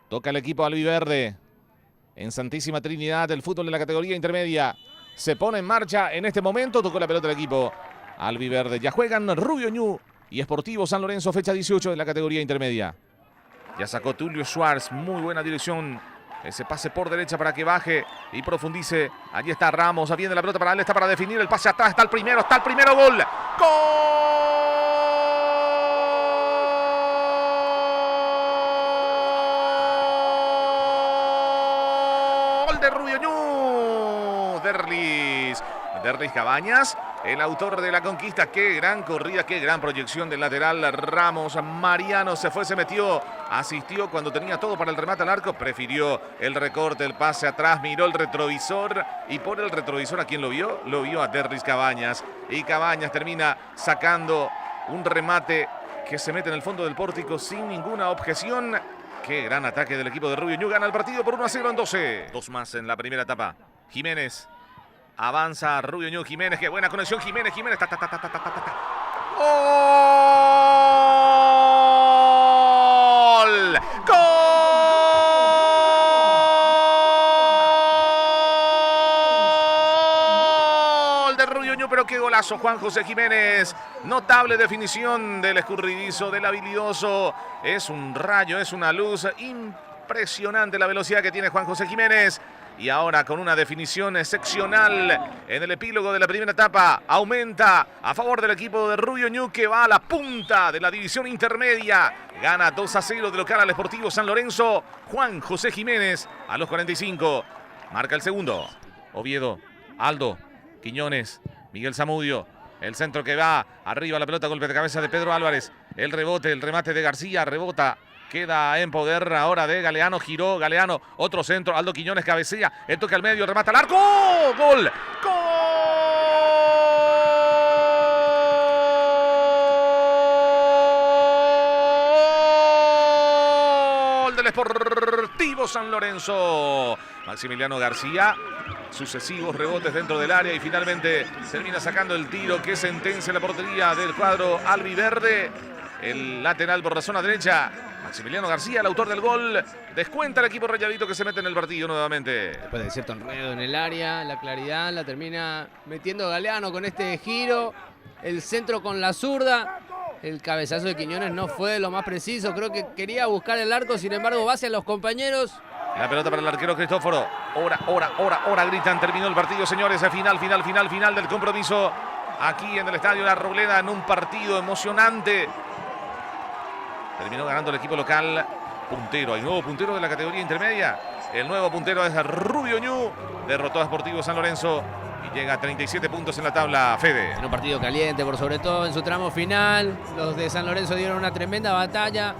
Toca el equipo albiverde. En Santísima Trinidad, el fútbol de la categoría intermedia se pone en marcha en este momento. Tocó la pelota el equipo albiverde. Ya juegan Rubio Ñu y Sportivo San Lorenzo, fecha 18 de la categoría intermedia. Ya sacó Tulio Schwartz, muy buena dirección. Ese pase por derecha para que baje y profundice. Allí está Ramos, viene la pelota para él, está para definir el pase atrás. Está el primero, gol. ¡Gol de Rubio Ñu! Derlis Cabañas, el autor de la conquista. Qué gran corrida, qué gran proyección del lateral Ramos. Mariano se fue, se metió, asistió cuando tenía todo para el remate al arco. Prefirió el recorte, el pase atrás, miró el retrovisor. Y por el retrovisor, ¿a quién lo vio? Lo vio a Derlis Cabañas. Y Cabañas termina sacando un remate que se mete en el fondo del pórtico sin ninguna objeción. Qué gran ataque del equipo de Rubio Ñu. Gana el partido por 1-0 en 12. Dos más en la primera etapa. Jiménez. Avanza Rubio Ñu, Jiménez, qué buena conexión, Jiménez. ¡Gol! ¡Gol de Rubio Ñu, pero qué golazo! Juan José Jiménez, notable definición del escurridizo, del habilidoso. Es un rayo, es una luz impresionante la velocidad que tiene Juan José Jiménez. Y ahora con una definición excepcional en el epílogo de la primera etapa. Aumenta a favor del equipo de Rubio Ñu, que va a la punta de la división intermedia. Gana 2-0 de local al Sportivo San Lorenzo. Juan José Jiménez a los 45. Marca el segundo. Oviedo, Aldo, Quiñones, Miguel Zamudio. El centro que va arriba, la pelota, golpe de cabeza de Pedro Álvarez. El rebote, el remate de García, rebota. Queda en poder ahora de Galeano, giró Galeano, otro centro, Aldo Quiñones cabecea, el toque al medio, remata al arco, ¡gol! ¡Gol del Sportivo San Lorenzo! Maximiliano García, sucesivos rebotes dentro del área y finalmente termina sacando el tiro que sentencia la portería del cuadro albiverde. El lateral por la zona derecha, Maximiliano García, el autor del gol. Descuenta el equipo rayadito que se mete en el partido nuevamente. Después de cierto enredo en el área, la claridad la termina metiendo Galeano con este giro. El centro con la zurda. El cabezazo de Quiñones no fue lo más preciso. Creo que quería buscar el arco, sin embargo va hacia los compañeros. La pelota para el arquero Cristóforo. Hora, gritan. Terminó el partido, señores. Final del compromiso. Aquí en el Estadio La Robleda, en un partido emocionante. Terminó ganando el equipo local. Puntero, hay nuevo puntero de la categoría intermedia. El nuevo puntero es Rubio Ñu. Derrotó a Sportivo San Lorenzo y llega a 37 puntos en la tabla, Fede. En un partido caliente, por sobre todo en su tramo final. Los de San Lorenzo dieron una tremenda batalla.